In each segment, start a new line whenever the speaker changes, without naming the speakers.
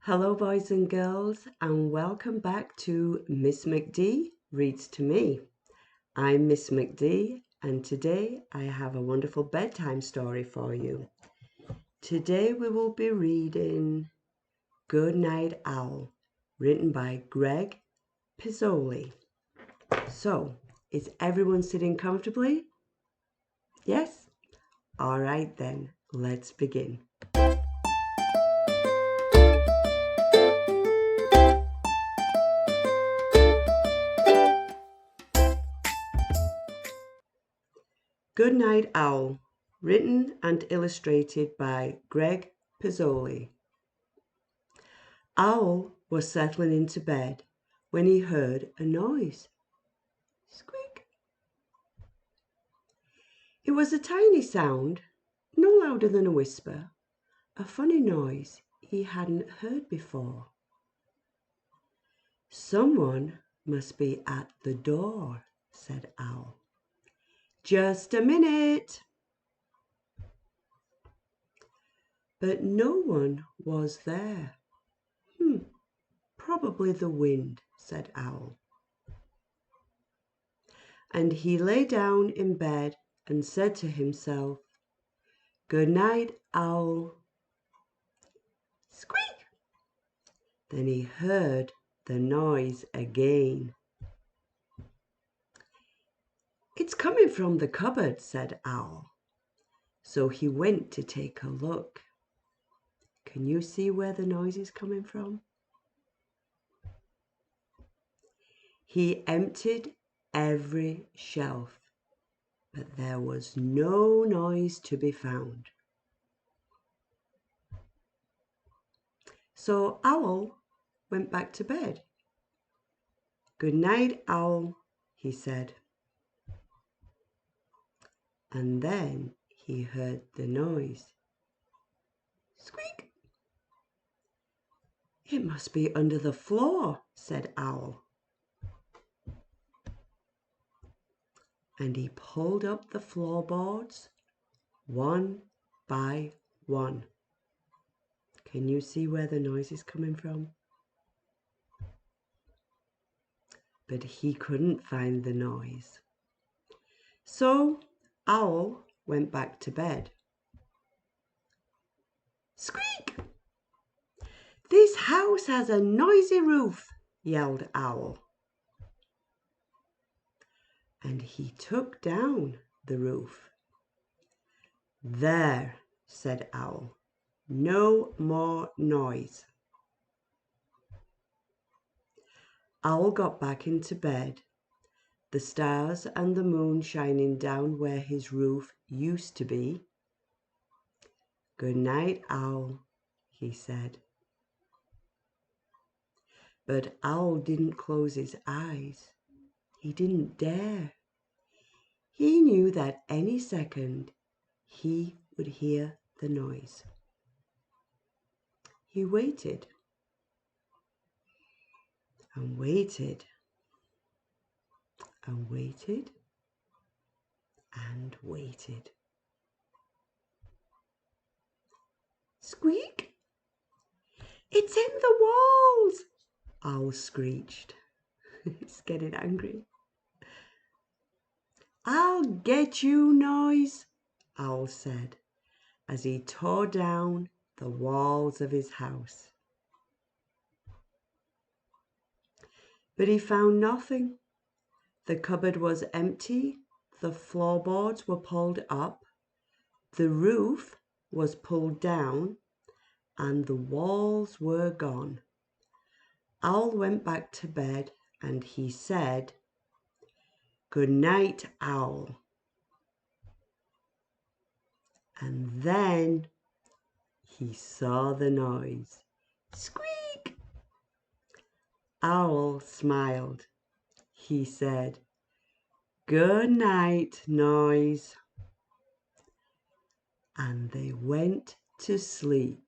Hello, boys and girls, and welcome back to Miss McD Reads to Me. I'm Miss McD, and today I have a wonderful bedtime story for you. Today we will be reading Good Night Owl, written by Greg Pizzoli. So, is everyone sitting comfortably? Yes? All right then, let's begin. Good Night Owl, written and illustrated by Greg Pizzoli. Owl was settling into bed when he heard a noise. Squeak! It was a tiny sound, no louder than a whisper, a funny noise he hadn't heard before. Someone must be at the door, said Owl. Just a minute. But no one was there. Probably the wind, said Owl. And he lay down in bed and said to himself, Good night, Owl. Squeak! Then he heard the noise again. It's coming from the cupboard, said Owl. So he went to take a look. Can you see where the noise is coming from? He emptied every shelf, but there was no noise to be found. So Owl went back to bed. Good night, Owl, he said. And then he heard the noise. Squeak! It must be under the floor, said Owl. And he pulled up the floorboards one by one. Can you see where the noise is coming from? But he couldn't find the noise. So Owl went back to bed. Squeak! This house has a noisy roof, yelled Owl. And he took down the roof. There, said Owl, no more noise. Owl got back into bed, the stars and the moon shining down where his roof used to be. Good night, Owl, he said. But Owl didn't close his eyes. He didn't dare. He knew that any second he would hear the noise. He waited and waited and waited and waited. Squeak! It's in the walls! Owl screeched. He's getting angry. I'll get you, noise, Owl said as he tore down the walls of his house. But he found nothing. The cupboard was empty, the floorboards were pulled up, the roof was pulled down, and the walls were gone. Owl went back to bed and he said, Good night, Owl. And then he saw the noise. Squeak! Owl smiled. He said, Good night, noise. And they went to sleep.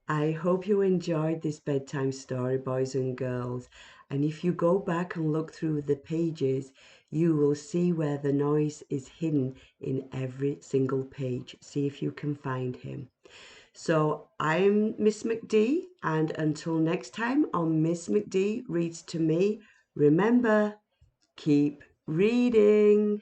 I hope you enjoyed this bedtime story, boys and girls. And if you go back and look through the pages, you will see where the noise is hidden in every single page. See if you can find him. So I'm Miss McD, and until next time on Miss McD Reads to Me, remember, keep reading.